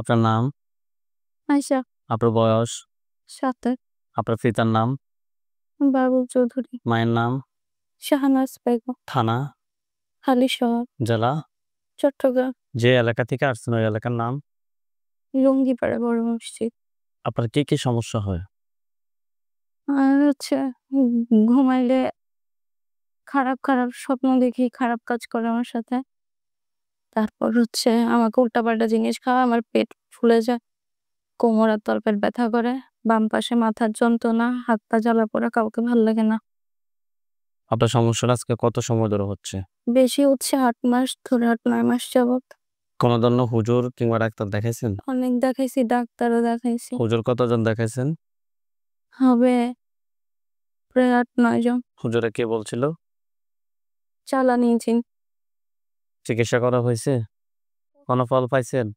আপনার নাম? আয়শা। আপনার বয়স? ৭। আপনার পিতার নাম? বাবুল চৌধুরী। মায়ের নাম? শাহনাজ বেগম। থানা? হালিশহর। জেলা? চট্টগ্রাম। যে এলাকা থেকে আসছেন ওই এলাকার নাম? লুঙ্গিপাড়া বড় মসজিদ। আপনার কি কি সমস্যা হয়? আর হচ্ছে ঘুমাইলে খারাপ স্বপ্ন দেখি, খারাপ কাজ করে আমার সাথে। তারপর হচ্ছে আমাকে উল্টাপাল্টা জিনিস খাওয়া, আমার পেট ফুলে যায়, কোমর আর তলপেট ব্যথা করে, বাম পাশে মাথার যন্ত্রণা, হাত পা জ্বালা পোড়া, কাউকে ভাল লাগে না। আপনার সমস্যাটা আজকে কত সময় ধরে হচ্ছে? বেশি হচ্ছে ৮ মাস ধরে, ৮-৯ মাস যাবত। কোনো ধরনের হুজুর কিংবা ডাক্তার দেখাইছেন? অনেক দেখাইছি, ডাক্তারও দেখাইছি। হুজুর কতজন দেখাইছেন? হবে প্রায় ৮-৯ জন। হুজুরে কে বলছিল? চালানি জিন। চিকিৎসা করা হয়েছে? কোনো ফল পাইছেন?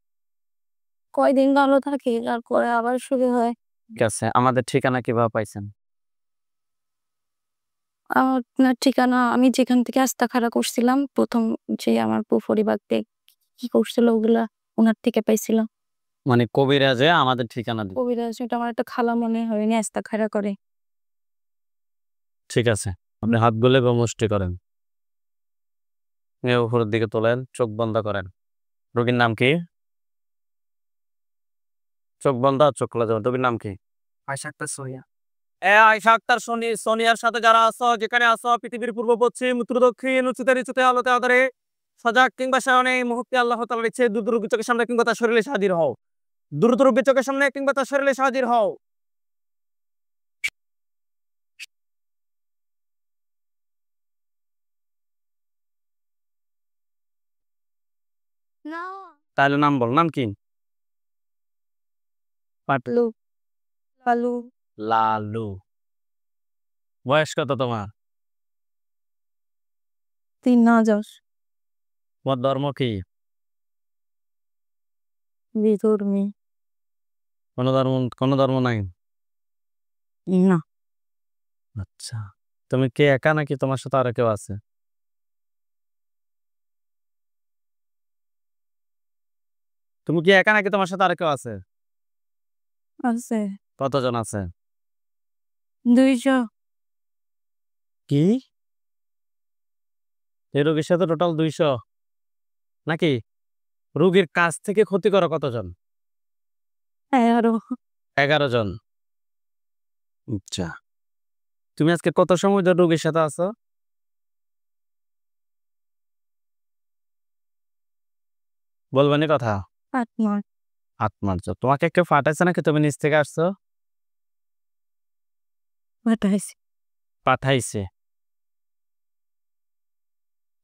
কয়দিন ভালো থাকি, তারপরে আবার শুরু হয়। ঠিক আছে, আমাদের ঠিকানা কিভাবে পাইছেন? আপনার ঠিকানা আমি যেখান থেকে আস্তাখারা করছিলাম, প্রথম যে আমার পরিবারকে কি করছিল ওগুলা ওনার থেকে পাইছিলাম। মানে কবিরাজে আমাদের ঠিকানা দিন। কবিরাজ এটা আমার একটা খালা মনে হয়, উনি আস্তাখারা করে। ঠিক আছে, আপনি হাতগুলো বা মুষ্টি করেন, উপরের দিকে তোলেন, চোখ বন্ধ করেন। রোগীর নাম কি? চোখ বন্ধ, চোখ খোলা যাবে। রোগীর নাম কি? আয়শা আক্তার সোনিয়া। আয়শা আক্তার সোনিয়ার সাথে যারা আছো, যেখানে আছো, পৃথিবীর পূর্ব পশ্চিম উত্তর দক্ষিণ উঁচুতে নিচুতে আলোতে আদরে সজাগ কিংবা সায়নে এই মুহূর্তে আল্লাহ তাআলার ইচ্ছে দ্রুত রোগীর চোখের সামনে কিংবা তার শরীরে হাজির হও। দ্রুত রোগীর চোখের সামনে কিংবা তার শরীরে হাজির হও। তাহলে নাম বল, নাম কি? পাতলু। পালু। লালু। বয়স কত তোমার? ৩ তোমার ধর্ম কি? বিধর্মী। কোনো ধর্ম নাই? না। আচ্ছা, তুমি কি একা নাকি তোমার সাথে আরো কেউ আছে? তুমি কি একা নাকি তোমার সাথে আরো কেউ আছে? আছে কতজন আছে? ২০০। কি? এই রোগীর সাথে টোটাল 200 নাকি? রোগীর কাছ থেকে ক্ষতি করো কতজন? ১১। 11 জন। আচ্ছা, তুমি আজকে কত সময় ধরে রোগীর সাথে আছো? বলবেনি কথা? ৮ মাস। 8 মাস। তোমাকে কেউ পাঠাইছে নাকি তুমি নিজ থেকে আসছো? পাঠাইছি। পাঠাইছে।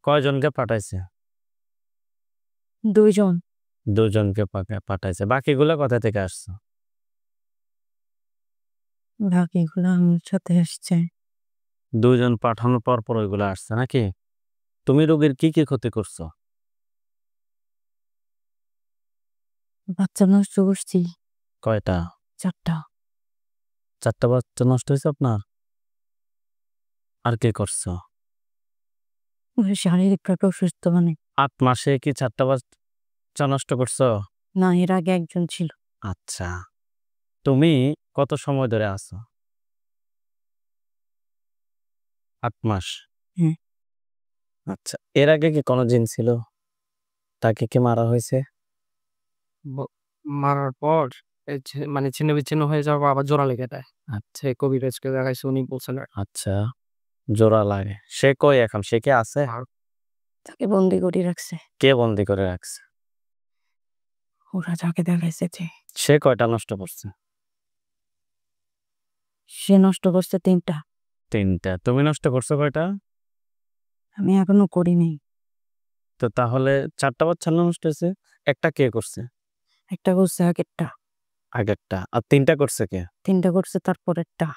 কয়জনকে পাঠাইছে? ২ জন। 2 জনকে পাঠাইছে। বাকিগুলো কোথা থেকে আসছো? বাকিগুলো আমার সাথে আসছে। 2 জন পাঠানোর পর ওইগুলো আসছে নাকি? তুমি রোগীর কি কি ক্ষতি করছো? বাচ্চা নষ্ট করছি কয়টা? ৪টা। 4টা বাচ্চা নষ্ট হয়েছে আপনার? আর কি করছো? শারীরিকভাবে অসুস্থ মানে। 8 মাসে কি 4টা বাচ্চা নষ্ট করছো? না, এর আগে একজন ছিল। আচ্ছা, তুমি কত সময় ধরে আছো? 8 মাস। হুম। আচ্ছা, এর আগে কি কোনো জিন ছিল? তাকে কি মারা হয়েছে? মারার পর মানে ছিন্ন বিচ্ছিন্ন হয়ে যাওয়ার পর আবার জোড়া লেগে দেয়। আচ্ছা। কবিরাজকে দেখাইছে, উনি বলছেন আচ্ছা, জোড়া লাগে। সে কই এখন? সে কি আছে? তাকে বন্দি করে রাখছে। কে বন্দি করে রাখছে? ওরা যাকে দেখাইছে যে। সে কয়টা নষ্ট করছে? সে নষ্ট করছে ৩টা। 3টা। তুমি নষ্ট করছো কয়টা? আমি এখনো করিনি। তো তাহলে 4টা বাচ্চা নষ্ট হয়েছে, একটা কে করছে? একটা করছে আগেরটা। আগেরটা। আর 3টা করছে কে? ৩টা করছে তারপরেরটা।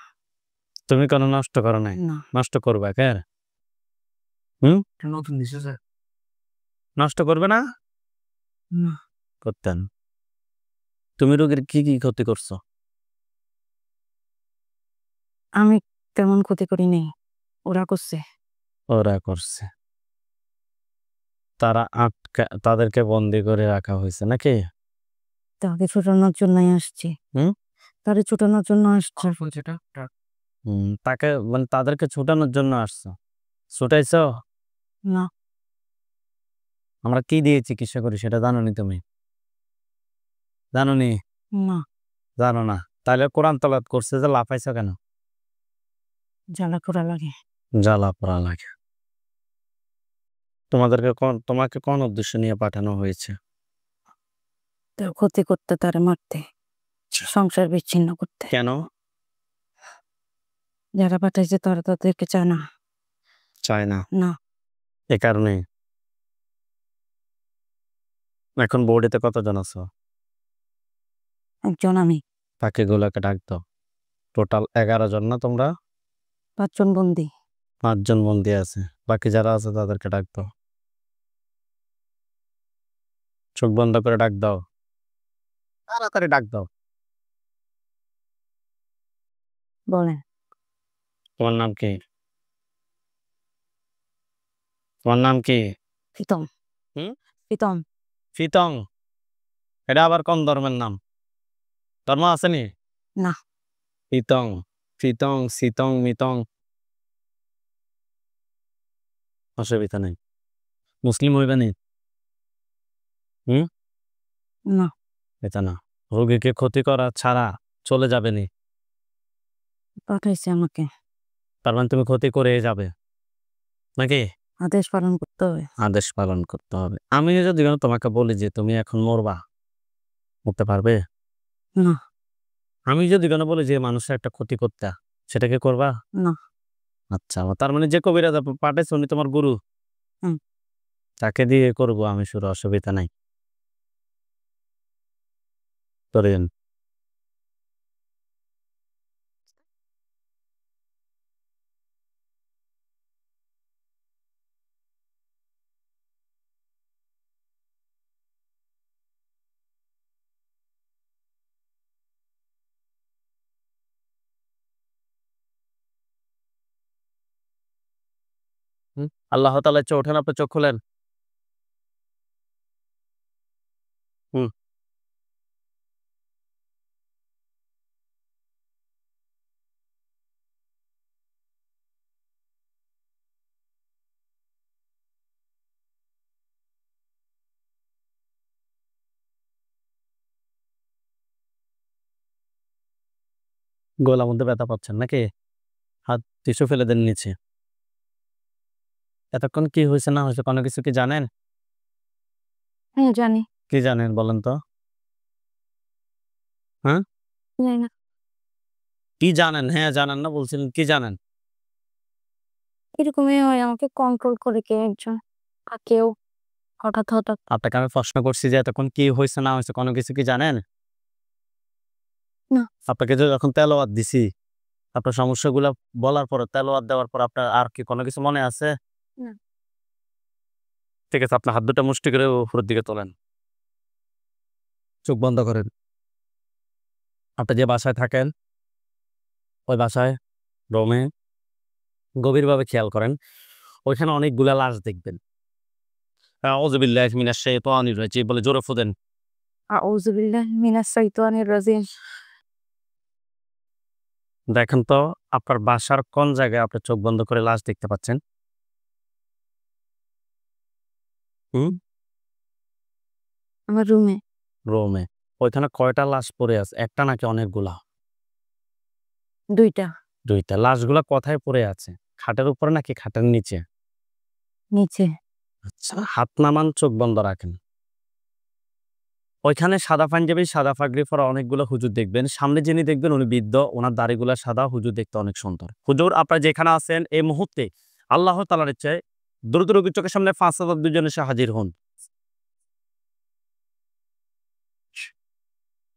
তুমি কোনো নষ্ট করো নাই? না। নষ্ট করবে কে? হুম, নতুন দিছে স্যার। নষ্ট করবে না? না। করতেন। তুমি রোগীর কি কি ক্ষতি করছো? আমি তেমন ক্ষতি করি নাই, ওরা করছে। ওরা করছে। তাদেরকে বন্দি করে রাখা হয়েছে নাকি? তাকে ছোটানোর জন্যই আসছি। হুম? তারে ছোটানোর জন্য আসছি। যেটা তাকে মানে তাদেরকে ছুটানোর জন্য আসছো, ছুটাইছো? না, আমরা কি দিয়ে চিকিৎসা করি সেটা জানো নি তুমি? জানো নি? না, জানো না? তাহলে কোরআন তলাত করছে যে লাফাইছো কেন? জ্বালা করা লাগে। জ্বালা পোড়া লাগে। তোমাকে কোন উদ্দেশ্য নিয়ে পাঠানো হয়েছে? তার ক্ষতি করতে, তারে মারতে, সংসার বিচ্ছিন্ন করতে। কেন যারা পাঠাইছে তারা তাদেরকে চায় না। চায় না? না, এ কারণে এখন বোর্ডেতে কতজন আছো? একজন আমি, তাকে গুলাকে ডাক দাও। টোটাল 11 জন না তোমরা? 5 জন বন্দি। 5 জন বন্দি আছে, বাকি যারা আছে তাদেরকে ডাক দাও। চোখ বন্ধ করে ডাক দাও, তাড়াতাড়ি ডাক দাও। বলেন, তোমার নাম কি? তোমার নাম কি? প্রীতম। হুম? প্রীতম। ফিতং? এটা আবার কোন ধর্মের নাম? ধর্ম আসেনি? না। ফিতং, ফিতং, সিতং, মিতং, অসুবিধা নেই। মুসলিম হইবে নি? না, এটা না, রোগীকে ক্ষতি করা ছাড়া চলে যাবে নি। পাঠাইছে আমাকে। তার মানে তুমি ক্ষতি করে যাবে নাকি? আদেশ পালন করতে হবে। আদেশ পালন করতে হবে। আমি যদি তোমাকে বলি যে তুমি এখন মরবা, মরতে পারবে? না, আমি যদি বলি যে মানুষের একটা ক্ষতি করতে, সেটাকে করবা? না। আচ্ছা, তার মানে যে কবিরাজ পাঠাইছে উনি তোমার গুরু? হুম। তাকে দিয়ে করব আমি, শুরু অসুবিধা নাই, করেন। আল্লাহ তাআলা ইচ্ছা ওঠেন, আপনি চোখ খুলেন। হুম। গলার মধ্যে ব্যথা পাচ্ছেন নাকি? হাত টিস্যু ফেলে দেন নিচে। এতক্ষণ কি হয়েছে না হয়েছে কোনো কিছু কি জানেন? হ্যাঁ, জানি। কি জানেন বলেন তো? হ্যাঁ, জানি না। কি জানেন? হ্যাঁ জানেন না বলছিলেন, কি জানেন? এরকমই হয়, আমাকে কন্ট্রোল করে কেউ একজন, বা কেউ হঠাৎ হঠাৎ। আপনাকে আমি প্রশ্ন করছি যে এতক্ষণ কি হয়েছে না হয়েছে কোনো কিছু কি জানেন? না। আপনাকে যে যখন তেলাওয়াত দিছি, আপনার সমস্যাগুলো বলার পর, তেলাওয়াত দেওয়ার পর আপনার আর কি কোনো কিছু মনে আছে? না। ঠিক আছে, আপনার হাত দুটো মুষ্টি করে উপরের দিকে তোলেন, চোখ বন্ধ করেন। আপনি যে বাসায় থাকেন ওই বাসায় রুমে গভীরভাবে খেয়াল করেন, ওইখানে অনেকগুলা লাশ দেখবেন। আউযু বিল্লাহি মিনাশ শাইতানির রাজিম বলে জোরে ফুদেন। আউযু বিল্লাহি মিনাশ শাইতানির রাজিম। দেখেন তো আপনার বাসার কোন জায়গায় আপনি চোখ বন্ধ করে লাশ দেখতে পাচ্ছেন? আমার রুমে। রুমে। ওইখানে কয়টা লাশ পড়ে আছে? একটা নাকি অনেকগুলা? 2টা। 2টা। লাশগুলা কোথায় পড়ে আছে? খাটের উপরে নাকি খাটের নিচে? নিচে। আচ্ছা, হাত নামান, চোখ বন্ধ রাখেন। ওইখানে সাদা পাঞ্জাবি, সাদা পাগড়ি পরা অনেকগুলো হুজুর দেখবেন। সামনে যিনি দেখবেন উনি বৃদ্ধ, ওনার দাড়িগুলা সাদা, হুজুর দেখতে অনেক সুন্দর। হুজুর আপনারা যেখানে আছেন এই মুহূর্তে আল্লাহ তাআলার ইচ্ছায় দ্রুত রোগীর চোখের সামনে 5,000 দুজন এসে হাজির হন।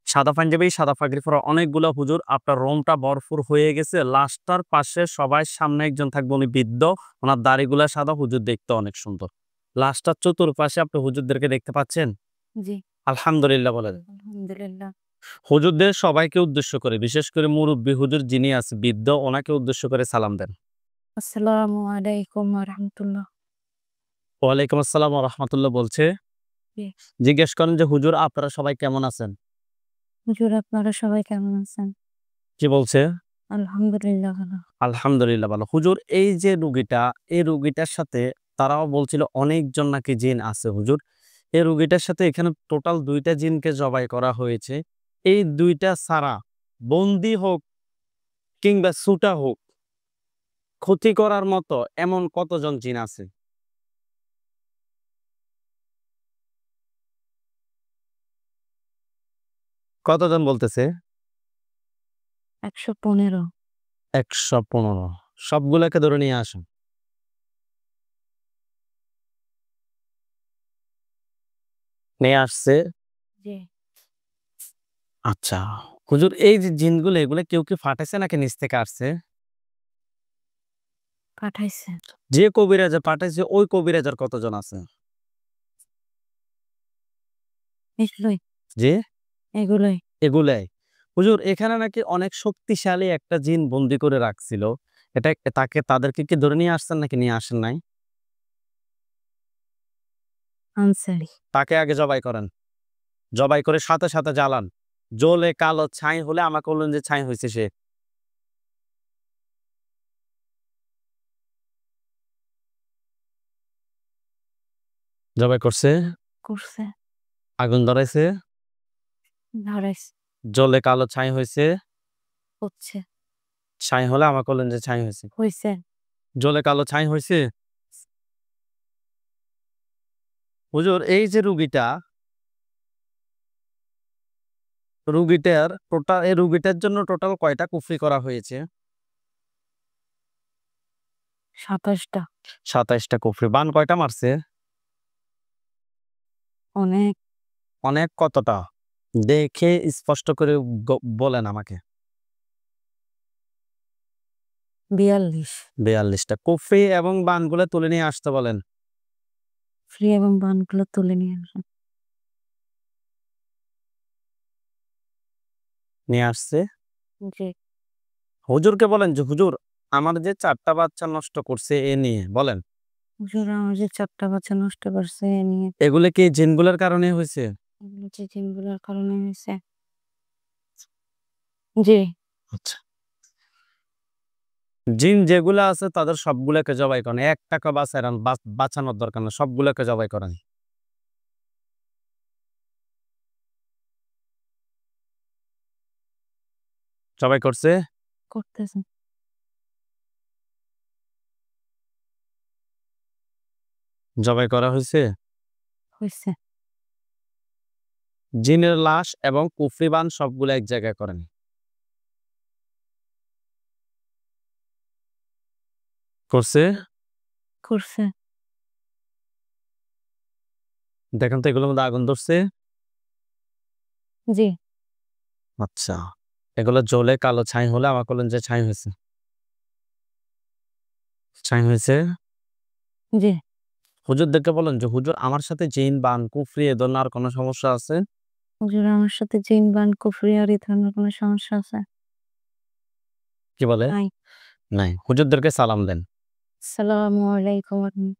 সাদা পাঞ্জাবি, সাদা পাগড়ি পরা অনেকগুলো হুজুর, আপনার রুমটা ভরপুর হয়ে গেছে। লাশটার পাশে সবাই সামনে একজন থাকবে, উনি বৃদ্ধ, ওনার দাড়িগুলা সাদা, হুজুর দেখতে অনেক সুন্দর। লাশটার চতুর্পাশে আপনি হুজুরদেরকে দেখতে পাচ্ছেন? জি। আলহামদুলিল্লাহ বলেন। আলহামদুলিল্লাহ। হুজুরদের সবাইকে উদ্দেশ্য করে, বিশেষ করে মুরব্বী হুজুর যিনি আছে বৃদ্ধ, ওনাকে উদ্দেশ্য করে সালাম দেন। আসসালামু আলাইকুম ওয়া রাহমাতুল্লাহ। ওয়ালাইকুম আসসালাম ওয়া রাহমাতুল্লাহ বলছে। জি। জিজ্ঞেস করেন যে হুজুর আপনারা সবাই কেমন আছেন? হুজুর আপনারা সবাই কেমন আছেন? কি বলছে? আলহামদুলিল্লাহ ভালো। আলহামদুলিল্লাহ ভালো। হুজুর এই যে রুগীটা, এই রুগীটার সাথে তারাও বলছিল অনেকজন নাকি জিন আছে হুজুর। এই রুগীটার সাথে এখানে টোটাল ২ টা জিনকে জবাই করা হয়েছে। এই ২ টা ছাড়া বন্দী হোক কিংবা ছুটা হোক, ক্ষতি করার মতো এমন কতজন জিন আছে? কতজন বলতেছে? ১১৫। ১১৫। সবগুলোকে ধরে নিয়ে আসুন। নিয়ে আসছে। জি। আচ্ছা। হুজুর এই যে জিনগুলো এগুলো কেউ কি ফাটাইছে নাকি নিচ থেকে আসছে? পাঠাইছে। যে কবিরাজে পাঠাইছে ওই কবিরাজের কতজন আছে? এগুলোই, যে এগুলোই। এগুলাই। হুজুর এখানে নাকি অনেক শক্তিশালী একটা জিন বন্দী করে রাখছিল। এটা তাদেরকে কি ধরে নিয়ে আসছেন নাকি নিয়ে আসেন নাই? আনছে। তাকে আগে জবাই করেন। জবাই করে সাথে, সাথে জ্বালান। জ্বলে কালো ছাই হলে আমাকে বললেন যে ছাই হইছে সে। জবাই করছে, করছে। আগুন ধরাইছে, ধরাইছে। জ্বলে কালো ছাই হইছে। হচ্ছে। ছাই হলে আমাকে বললেন যে ছাই হইছে। হইছে। জ্বলে কালো ছাই হইছে। হুজুর এই যে রুগীটার জন্য টোটাল কয়টা কুফরি করা হয়েছে? ২৭ টা। ২৭ টা কুফরি। বান কয়টা মারছে? অনেক। অনেক কতটা? দেখে স্পষ্ট করে বলেন আমাকে। ৪২। ৪২ টা। কুফরি এবং বানগুলো তুলে নিয়ে আসতে বলেন। ফ্রি এবং বানগুলো তুলে নিয়ে আসেন। নিয়ে আসছে। জি। হুজুরকে বলেন যে হুজুর আমার যে ৪ টা বাচ্চা নষ্ট করছে এ নিয়ে বলেন। হুজুর আমার যে ৪ টা বাচ্চা নষ্ট করছে এ নিয়ে। এগুলো কি জিনগুলোর কারণে হইছে? এগুলো যে জিনগুলোর কারণে হইছে। জি। আচ্ছা। জিন যেগুলা আছে তাদের সবগুলাকে জবাই করেন। একটাকে বাঁচানোর দরকার না। সবগুলাকে জবাই করেন। জবাই করছে? করতেছে। জবাই করা হইছে? হইছে। জিনের লাশ এবং কুফরি বান সবগুলো এক জায়গায় করেন। করছে? করছে। দেখেন তো এগুলোর মধ্যে আগুন ধরছে? জি। আচ্ছা। এগুলো জ্বলে কালো ছাই হলে আমাকে বললেন যে ছাই হয়েছে। ছাই হয়েছে? জি। হুজুরদেরকে বলেন যে হুজুর আমার সাথে জিন বান কুফরি এ ধরনের আর কোনো সমস্যা আছে? হুজুর আমার সাথে জিন বান কুফরি আর এই ধরনের কোনো সমস্যা আছে? কি বলে? নাই। নাই। হুজুরদেরকে সালাম দেন। আসসালামু আলাইকুম।